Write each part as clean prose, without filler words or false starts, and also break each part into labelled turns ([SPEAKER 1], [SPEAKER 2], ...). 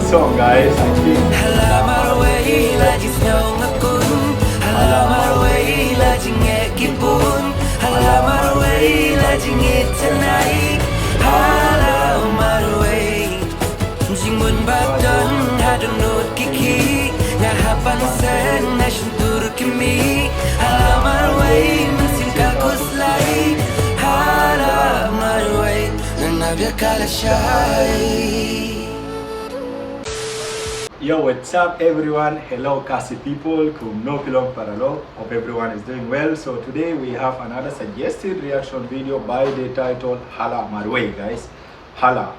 [SPEAKER 1] song, guys. I think
[SPEAKER 2] Hala Marwei lagi snow ngakun. Hala Marwei lagi ngekipun. Hala Marwei lagi ngetanai. Hala Marwei jingun badan hadunut kiki ngahapan sen nation tur kimi. Hala Marwei mensimka kuslai. Hala Marwei nabia kala shai.
[SPEAKER 1] Yo, what's up everyone? Hello Khasi people, kum no pilong paralo. Hope everyone is doing well. So today we have another suggested reaction video by the title Hala Marwei, guys. Hala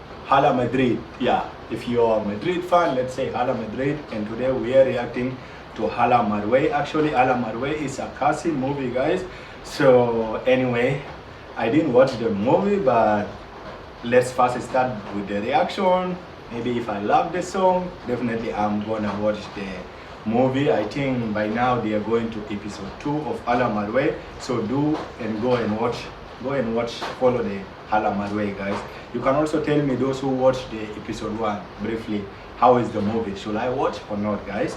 [SPEAKER 1] Madrid. Yeah, if you are a Madrid fan, let's say Hala Madrid. And today we are reacting to Hala Marwei. Actually, Hala Marwei is a Khasi movie, guys. So anyway, I didn't watch the movie, but let's first start with the reaction. Maybe if I love the song, definitely I'm gonna watch the movie. I think by now they are going to episode 2 of Hala Marwei. So do and go and watch, follow the Hala Marwei, guys. You can also tell me, those who watched the episode 1 briefly, how is the movie? Should I watch or not, guys?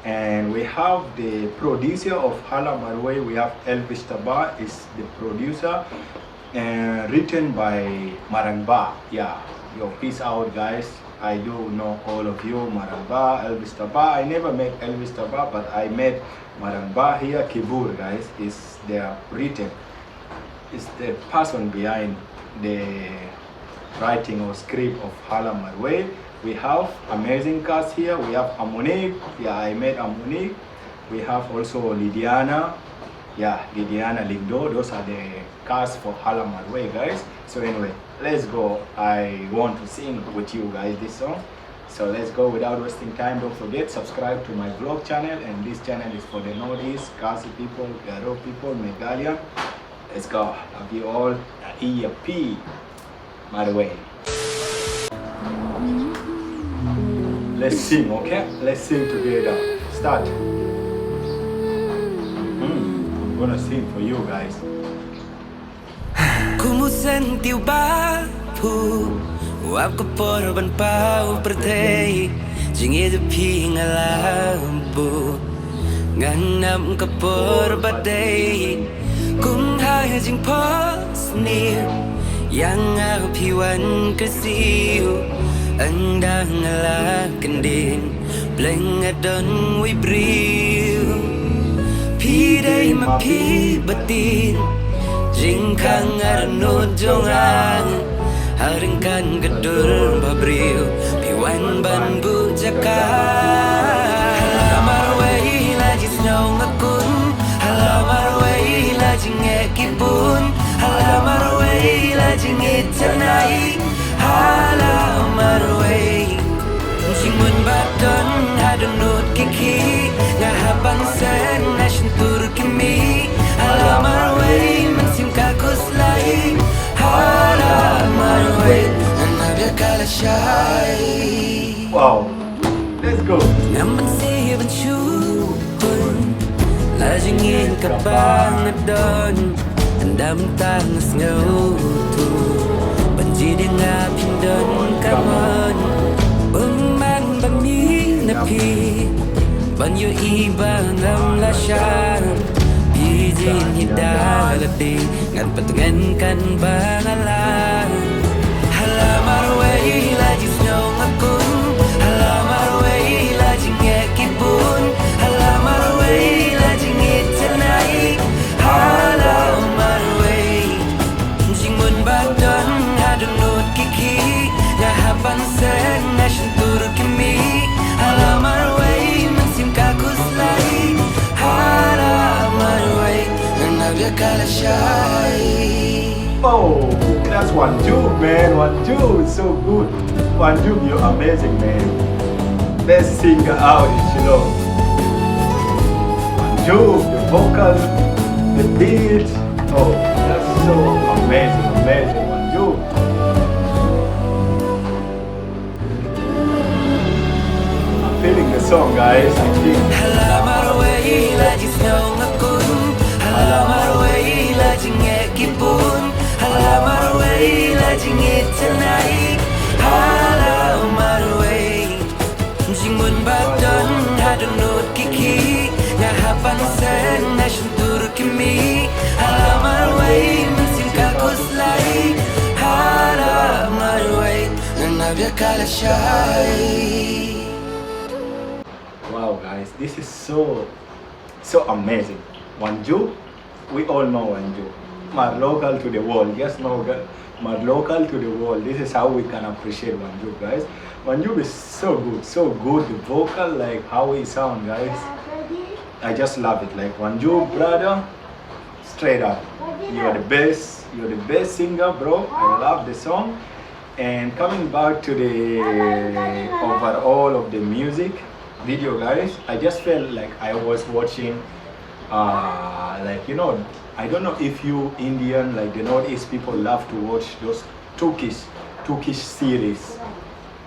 [SPEAKER 1] And we have the producer of Hala Marwei. We have Elvest is the producer, and written by Marangba. Yeah, yo, peace out, guys. I do know all of you, Marangba, Elvest. I never met Elvest, but I met Marangba here. Kibur, guys, is their written, is the person behind the writing or script of Hala Marwei. We have amazing cast here. We have Amonique. Yeah, I met Amonique. We have also Lidiana. Yeah, Lidiana Ligdo. Those are the cast for Hala Marwei, guys. So anyway, let's go. I want to sing with you guys this song. So let's go without wasting time. Don't forget, subscribe to my vlog channel. And this channel is for the Northeast, Khasi people, Garo people, Meghalaya. Let's go. Love you all. EAP Marwei. Let's sing, okay? Let's sing together. Start. I'm gonna sing for you guys.
[SPEAKER 2] Ku mu sentiu bapu wap ko porban pau pertei jinge de ping alambu nganam ko porbadei kum hai jing pos ni yang au piwan kesiu andang ala kendin bleng adon wi briu pi dei ma pi batin jing kang arnut jongang haringkan gedur babriu piwan ban bu jaka. Hala Marwei lagi snow ngakun. Hala Marwei lagi ngekipun. Hala Marwei lagi ngetanai. Hala Marwei jingun badan hadunut kiki ngahapan sen nation tur kimi. Hala Marwei mensimka kuslai. Hala Marwei nabia kala shai.
[SPEAKER 1] Wow, let's go.
[SPEAKER 2] Naman siya bensyukun lajingin kapang adon andam tangas ngautu banjidi ngapindon kamon umman bami napi banyo ibang ngam lasyan bijin hidalati ngan patungan kan bangalan. Hala Marwei lagi snow ngakun. Hala Marwei lagi ngekipun. Hala Marwei lagi ngetanai. Hala Marwei jingun badan hadunut kiki ngahapan sen nation tur kimi. Hala Marwei mensimka kuslai. Hala Marwei nabia kala shai.
[SPEAKER 1] Oh, that's Wanjop, man. Wanjop, so good. Wanjop, you're amazing, man. Best singer out in Shillong. Wanjop, the vocal, the beat. Oh, that's so amazing, Wanjop. I'm feeling the song, guys. I think.
[SPEAKER 2] Hala Marwei lagi snow ngakun. Hala Marwei lagi ngekipun. Hala Marwei lagi ngetanai. Hala Marwei
[SPEAKER 1] Wow guys, this is so amazing. Wanjop, we all know Wanjop. Mad local to the world, yes, no, mad local to the world. This is how we can appreciate Wanjop, guys. Wanjop is so good. The vocal, like how he sound, guys. I just love it. Like Wanjop, brother, straight up, you're the best singer, bro. I love the song. And coming back to the overall of the music video, guys, I just felt like I was watching like, you know, I don't know if you Indian, like the Northeast people love to watch those Turkish series.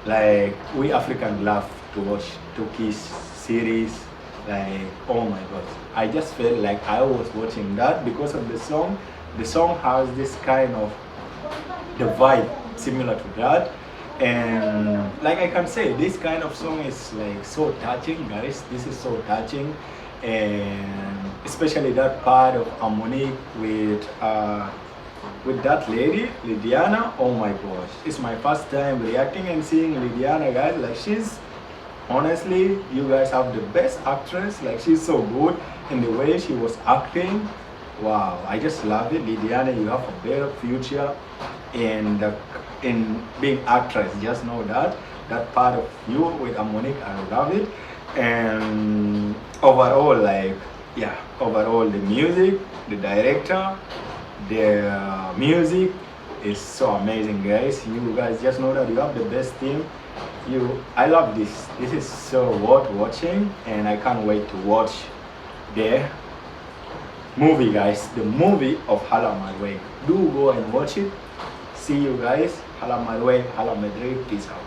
[SPEAKER 1] Like we African love to watch Turkish series. Like, oh my god, I just felt like I was watching that because of the song. The song has this kind of the vibe similar to that, and like I can say, this kind of song is like so touching, guys. This is so touching, and especially that part of harmony with that lady Lydiana. Oh my gosh, it's my first time reacting and seeing Lydiana, guys. Like, she's honestly, you guys have the best actress. Like, she's so good in the way she was acting. Wow, I just love it. Lydiana, you have a better future in being actress. Just know that part of you with Monique, I love it. And overall, like, yeah, overall the music, the director, the music is so amazing, guys. You guys just know that you have the best team. I love this. This is so worth watching, and I can't wait to watch the movie, guys. The movie of Hala Marwei. Do go and watch it. See you guys. Hala Marwei, Hala Madrid. Peace out.